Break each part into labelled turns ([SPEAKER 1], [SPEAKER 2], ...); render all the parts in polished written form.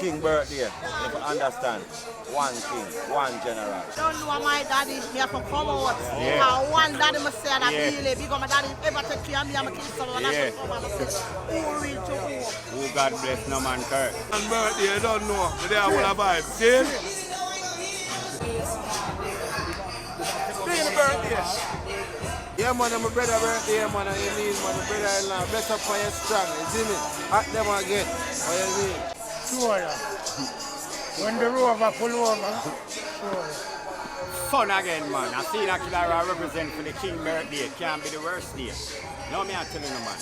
[SPEAKER 1] king birthday. If you understand. One king, one general.
[SPEAKER 2] Don't know my daddy, me have to come out.
[SPEAKER 1] Yeah.
[SPEAKER 2] One daddy must say that really because my daddy ever take care of me and my kids so I have to come out. Who real to who?
[SPEAKER 1] Who God bless, no man curse.
[SPEAKER 3] And birthday, I don't know. Today I will vibe. See? Beenie birthday. Yeah, man, I'm a brother birthday, man, and you mean, man, my brother-in-law. Bless up for your strong, you see me? At them again. What you mean?
[SPEAKER 4] Sure, yeah. When the rover pull over, sure.
[SPEAKER 1] Fun again, man. I see that killer I represent for the king birthday. Can't be the worst day. No, me I tell you, no, man.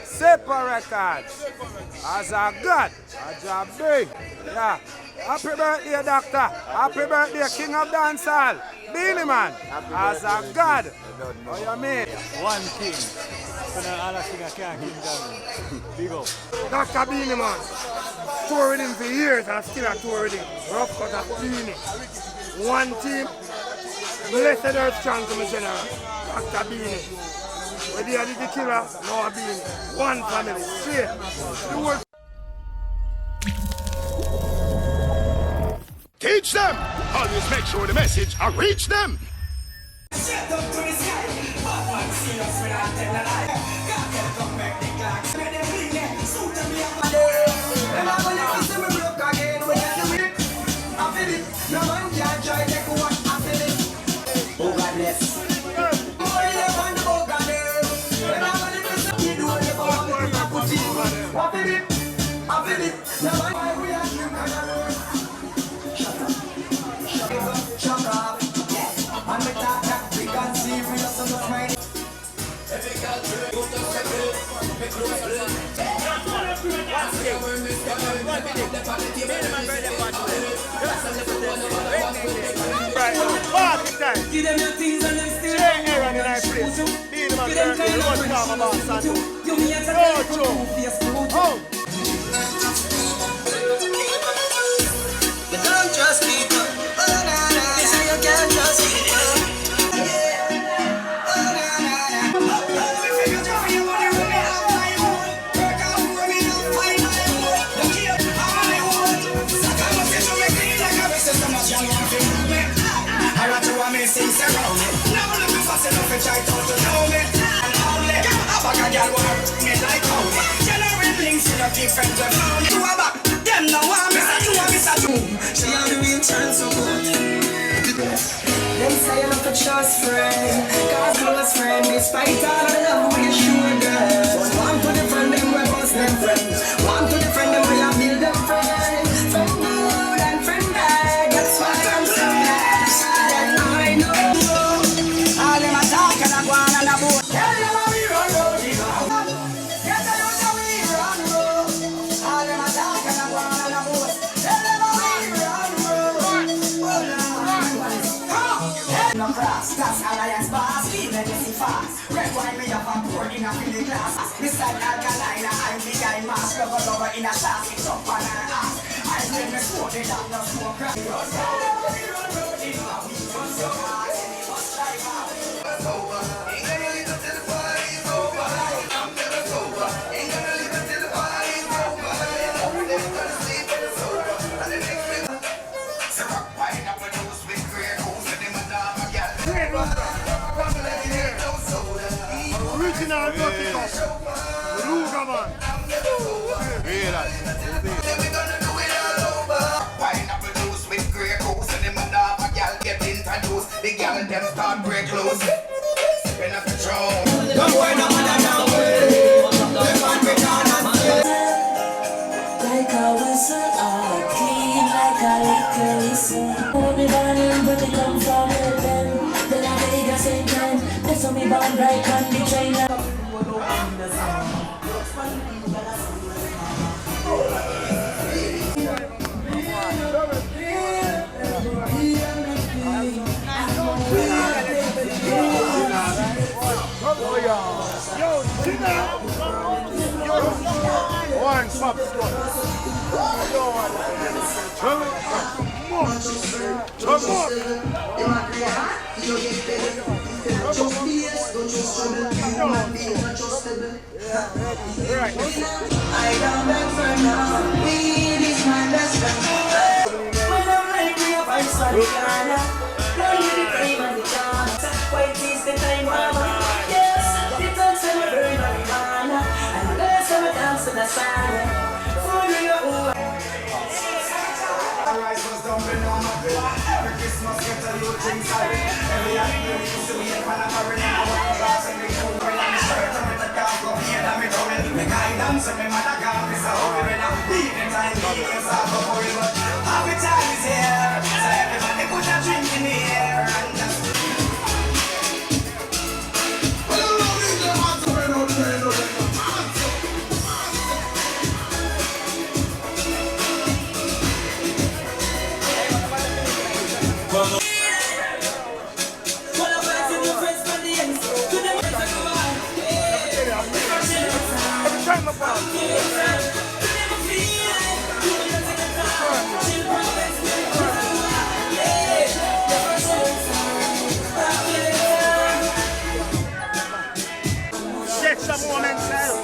[SPEAKER 3] Super Records. As a God, as a big. Yeah. Happy birthday, doctor. Happy birthday, king of dancehall. Beenie Man. As a God. What you mean?
[SPEAKER 1] One king. So now all I think I can't king down. Big up.
[SPEAKER 4] Dr. Beenie Man. Tour with him for years and still a tour with him. Rough cut of Beenie. One team. Blessed earth strong to my general. Dr. Beenie. Where they are the killer, no Beenie. One family. Straight. The work.
[SPEAKER 5] Teach them! Always make sure the message will reach them!
[SPEAKER 4] Right now, party time. Give them your things and them still. Share Aaron in our place. Beenie Man birthday, road farm about Sandu. Oh!
[SPEAKER 6] You don't trust people. Oh, nah, nah. They say you can't trust people. Things around me. Never let me fast enough to try to know me. And only a bag of girl want me like how me. Generate links in a different found. You are back, them now want me. You want me to do. She have the real chance to go. Them say I'm not a trust friend. Cause close friend, despite all of the love we sure get. One to defend them, we bust them friends. One to defend them, we have build them friends. Friend good and friend bad. That's why I'm so mad. All them attack and I go on and I boat. Tell them how we run road, get them how we run road. All them attack and I go on and I boat. Tell them how we run road. No cross, that's alliance boss. Leave legacy fast. Red wine me up and pour in a filling glass. This side alkaline, I'm the guy mask. Rubber in a glass, it's up on her ass. I bring me smoke, it up, no smoke crack. Tell them how we run road, we run so hard.
[SPEAKER 4] Original dirty cup. Luga man.
[SPEAKER 6] Pineapple with grey goose and them and a gal get introduced. The gal them start break loose. Sipping up the throne. Don't worry no matter now. They want me down and say.
[SPEAKER 7] Like a whistle, clean like a liquor whistle. Hold me burning, but it come from heaven. Then I take a same time. That's on me born right on the train.
[SPEAKER 4] One pop squad.
[SPEAKER 6] I don't beg for now.
[SPEAKER 7] side. For you.
[SPEAKER 6] Every Christmas get a new thing sorry. Every year we used to be a fan of foreigner. I want to pass and make you wear on the shirt. I'm with a car, go here, I'm with a me guidance, and me mother car is a hobby. When I'm evening time, it's all for worry. But happy time is here. So everybody put a drink in the air. And just
[SPEAKER 3] Shake some more inside.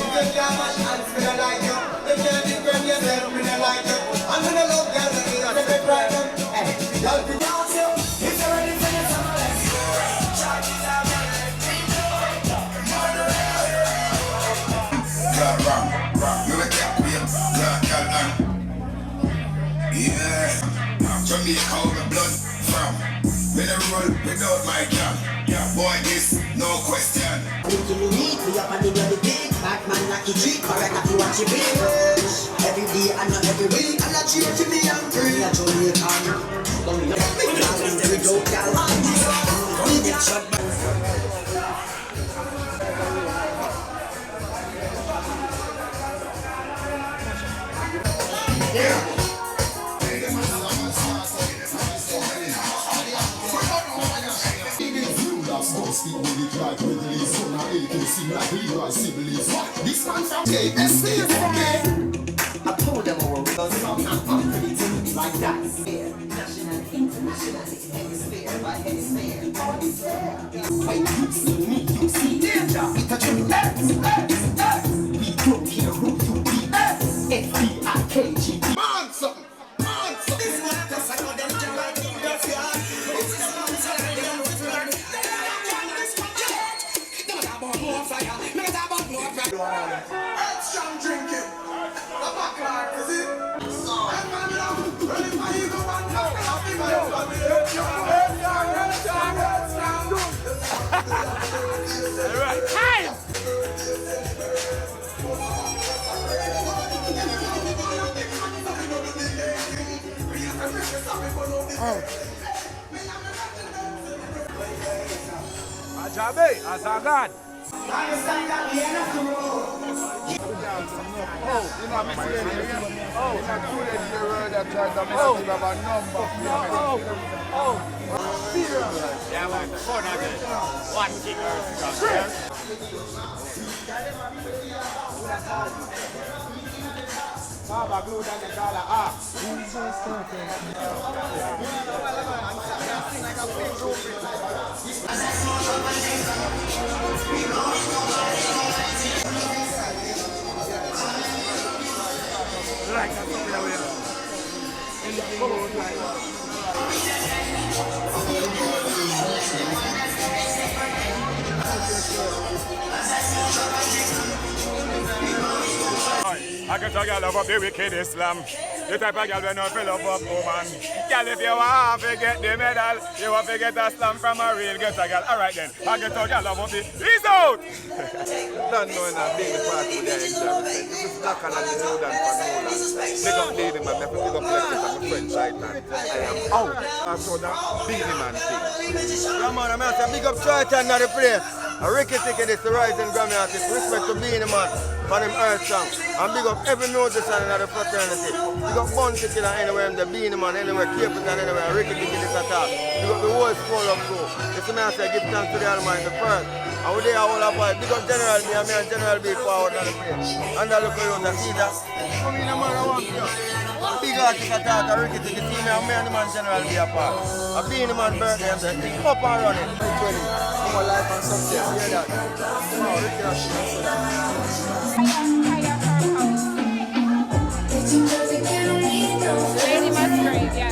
[SPEAKER 6] Because you're my hands, me not like you. If you're different yourself, me not like you. I'm gonna love girls and me not take right now. Hey, y'all be down to you. If you're ready for your summer, let's go. Charges are running.
[SPEAKER 5] Yeah, ram. You make that queen. Yeah. Jamaica, how the blood from. When I roll without my gun. Boy, this, no question.
[SPEAKER 6] We up and in the big bad man like you treat correct if you watch your bitch. Every day and not every week and I treat you me angry. I told you come. Don't look at me now when we don't get along. We get shot by.
[SPEAKER 5] Yeah. Speak with it like Ridley, son of AK, seem like Leroy Sibley's. This man from KSC for me.
[SPEAKER 6] I told them all because I'm not unpredictable like that.
[SPEAKER 7] National, international, hemisphere by hemisphere.
[SPEAKER 6] When you see me, you see danger. We touch your legs. We don't care who you be. F-D-I-K-G-D.
[SPEAKER 5] Man, something.
[SPEAKER 6] This one just I know them to right in the field. It's just one side of them with me. Strong drinking. A back is it? Ready for you go and talk about me,
[SPEAKER 3] Ajabe, as a God.
[SPEAKER 6] I stand at the end of the road.
[SPEAKER 4] Oh, you know, I'm saying, oh, it's not good that you heard that child that must have a number.
[SPEAKER 1] Yeah, man, fun again. One kicker from there.
[SPEAKER 3] Baba glue down the collar. Ah. Like that, something that we are. Anything goes
[SPEAKER 1] I can tell you love up the wicked Islam. The type of girl when you fill up up woman. Girl, if you want to get the medal, you want to get a slam from a real ghetto girl. Alright then, I can tell you love up the He's out!
[SPEAKER 8] Don't know in a big part with their exorbitant. This is black and the new than for new land. Big up Beenie Man, I pick up Lexus and my friend side man. I am out. And so that Beenie Man thing. Yeah man, I'm saying big up Charlton and the place. A Ricky ticket is the rising Grammy artist. Respect to Beenie Man for them earth song. And big up every notice and the fraternity. Big up Bounty Killer anywhere, the Beenie Man anywhere, Capital anywhere, Ricky ticket is at all. Big up the whole school of crew. This is me I say give thanks to the Almighty first. And we there all about big up General B and me and General B forward on the place. And I look around and see that. Come in man, I want you.
[SPEAKER 9] big artist attack, a Ricky Ticket team, and me and the man general be a part. A Beenie Man birthday and the thing up and running. 20. More life and success, hear that? No, Ricky
[SPEAKER 10] Beenie Man's great, yeah.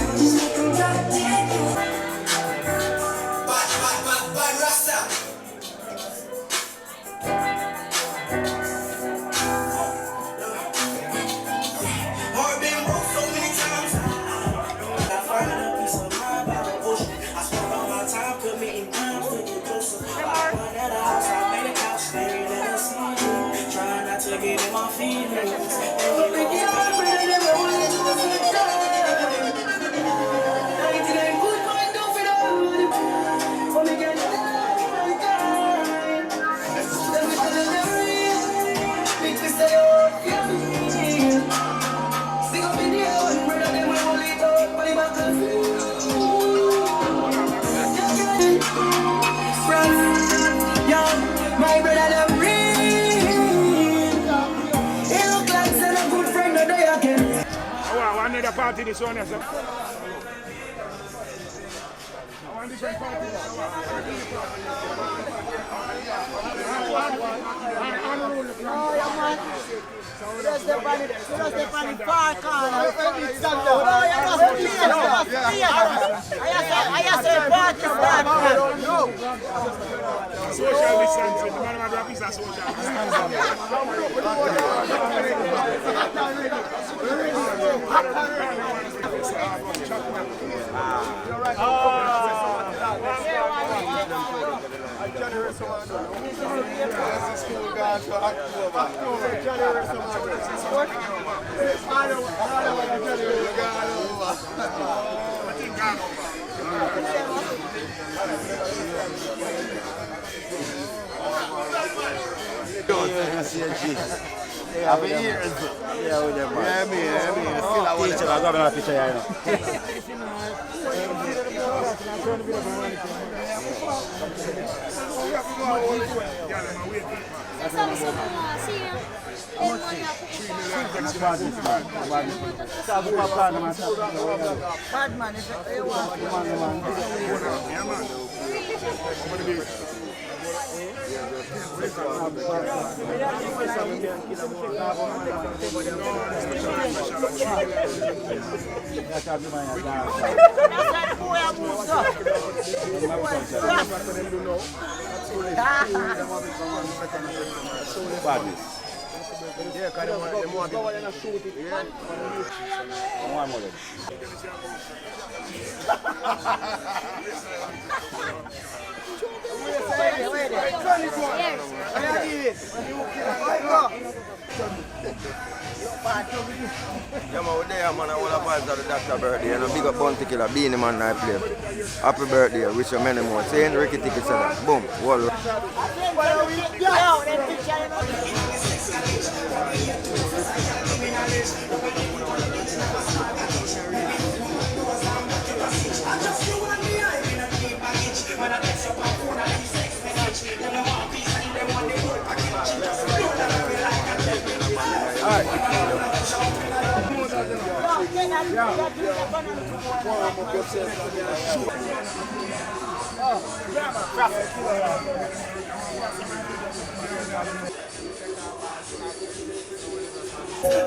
[SPEAKER 6] Bad Rasta. Or been broke so many times. I find a piece of mind by the ocean. I spend all my time committing crimes to get closer. I run at a house, I made a couch, staring at a ceiling, trying not to get in my feelings. My brother them real. He look like a good friend that they again.
[SPEAKER 3] I want another party this one. I want different party.
[SPEAKER 2] Just the panic far corner. I say party start.
[SPEAKER 3] Social distancing. The man of the is a social
[SPEAKER 9] I've been years. Yeah, with them, man. Yeah, me. Still, I want to grab a picture here, you know.
[SPEAKER 2] Bad man, if you want.
[SPEAKER 9] Yeah, kind of want to shoot it. Yeah. One more. Yeah, man, we're there, man. I want to pass the doctor's birthday. And a big up bounty killer, Beenie Man I play. Happy birthday. Wish you many more. Saying Ricky Ticket seller. Boom. Wall.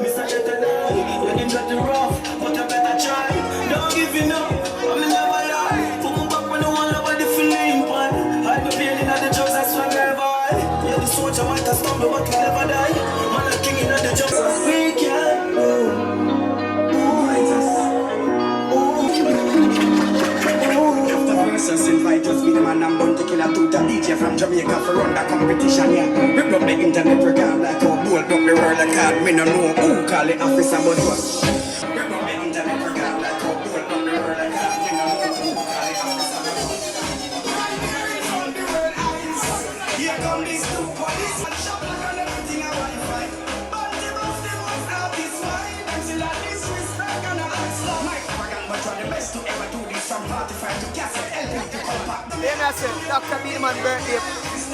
[SPEAKER 6] Mr. Chetanai, when you got the rough, but I better try. Don't give it up, I'm in love a lot. Put me back when I want love the feeling pan. Hide my pain in the drugs, that's why I never hide. Yeah, the soldier might have stumbled, but we never die. Man, I'm king in the drugs. We can go. Versus invite us with the man and bounty killer to the DJ from Jamaica for run the competition, yeah. Rip up the internet record like how bold up the world like card. Me no know who call it officer but what. Rip up the internet record like how bold up the world like card. Me no know who call it officer but what. Here come these two police and shop like on everything I Wi-Fi. But the bus they must have this wine until I disrespect and I answer. My propaganda but you're the best to ever do this from 45 to cassette.
[SPEAKER 9] Yeah, I said, Dr. Beenie Man birthday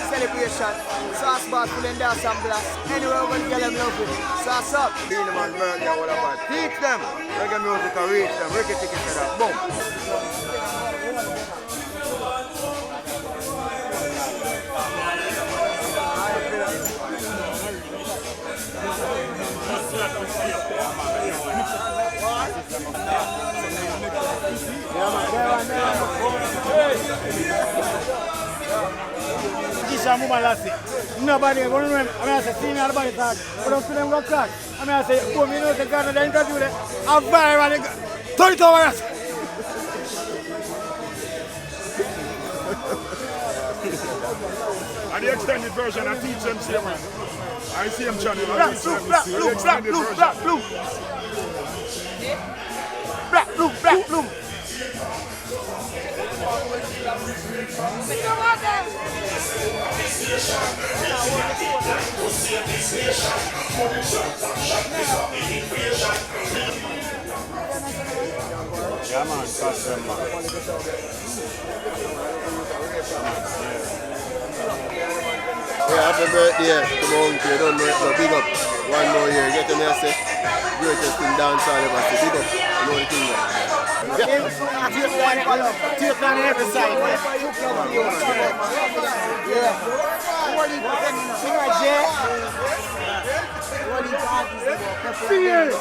[SPEAKER 9] celebration. So
[SPEAKER 11] boss full and dance and blast. Anyway, we're gonna get them love it. So what's up?
[SPEAKER 9] Beenie Man birthday, what about? Teach them. Reggae music will reach them. Ricky tickets to that. Boom.
[SPEAKER 11] Nobody going to remember. I mean, I say, see me at the body talk. But don't feel them go crack. I mean, I say, oh, me know the guy that interview them. I'm viral. Turn it over us.
[SPEAKER 1] And the extended version, I teach them same way. I see them channel.
[SPEAKER 11] Black, blue, black, blue, black, blue, black, blue. Black, blue, black, blue.
[SPEAKER 1] Yeah, man, trust them, man.
[SPEAKER 9] Yeah, happy birthday to my uncle. You don't know it, but big up. One more year. Get them here, say, greatest in dancehall ever. Say, big up. You know the thing, man.
[SPEAKER 11] Take on every side. Yeah. Sing it.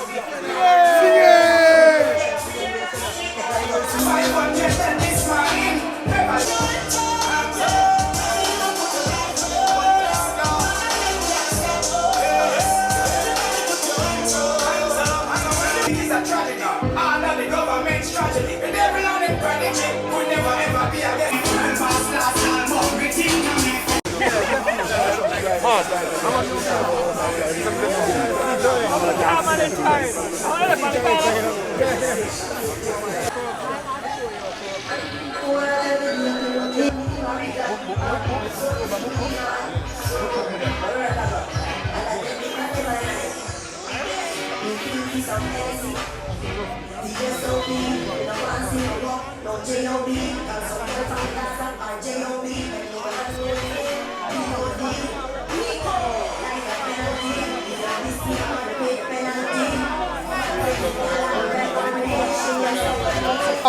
[SPEAKER 6] It's a tragedy, all of the government's tragedy. And every land in prodigy would never ever be again. And fast, last, and more, everything you make.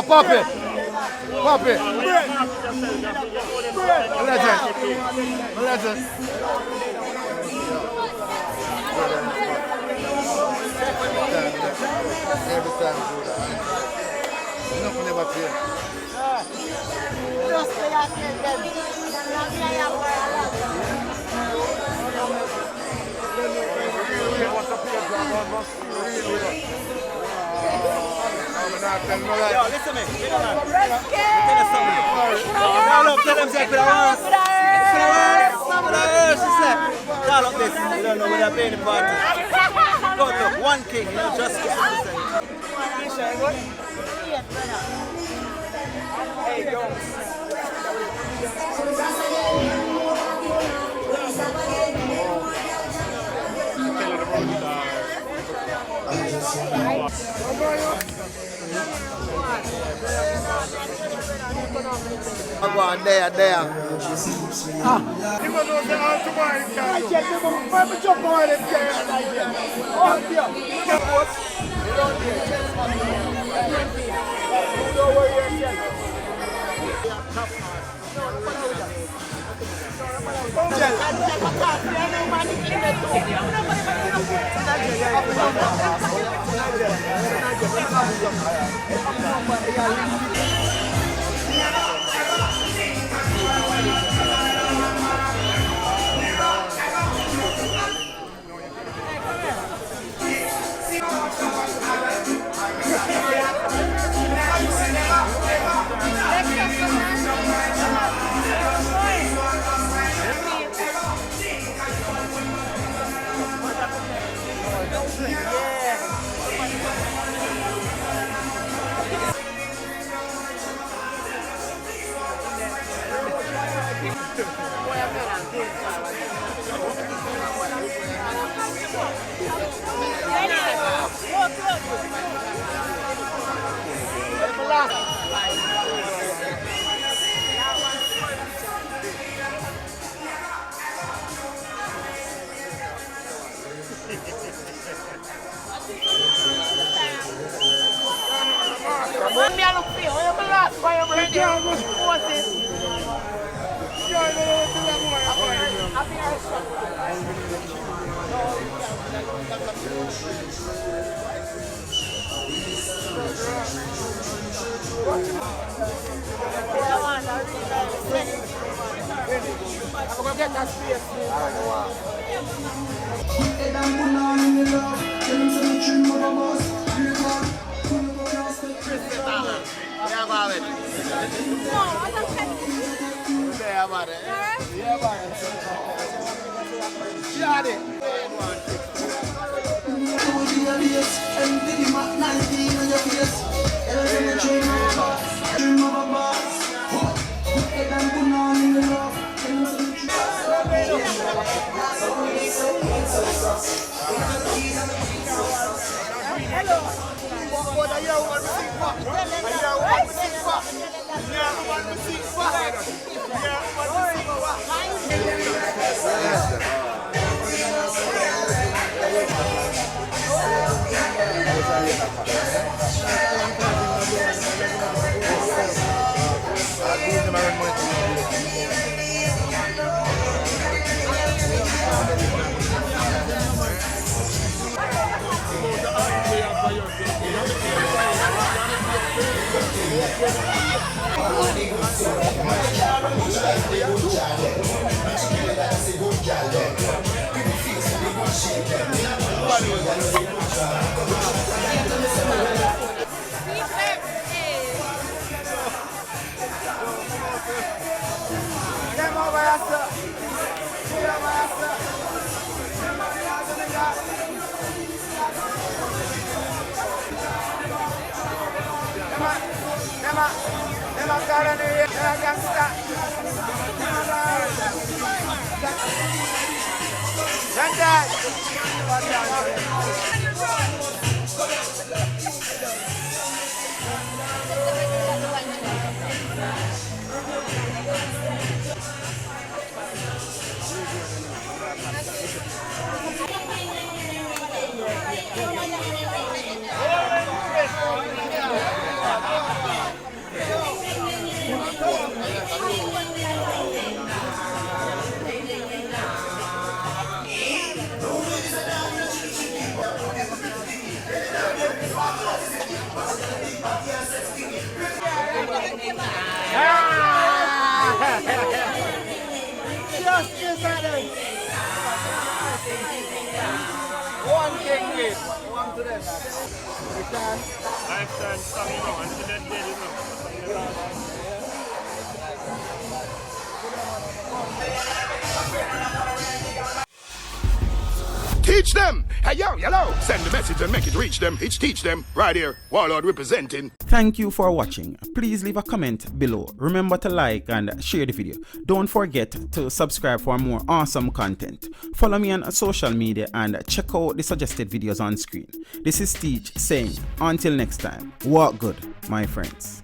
[SPEAKER 9] Pop it. Pop it. Legend. Legend. Every time, nothing never fail.
[SPEAKER 11] Yo, listen to me. Call up this, you don't know where they're playing the party. Go look, one king, you know, just hey, yo.
[SPEAKER 9] I'm going there.
[SPEAKER 2] can't go force it.
[SPEAKER 11] Can't go to the boy. I'm gonna get that space. One thing, please. One to them.
[SPEAKER 5] Teach them! Hey yo, hello! Send the message and make it reach them. It's teach them. Right here, Warlord representing.
[SPEAKER 12] Thank you for watching. Please leave a comment below. Remember to like and share the video. Don't forget to subscribe for more awesome content. Follow me on social media and check out the suggested videos on screen. This is Teach saying, until next time, walk good, my friends.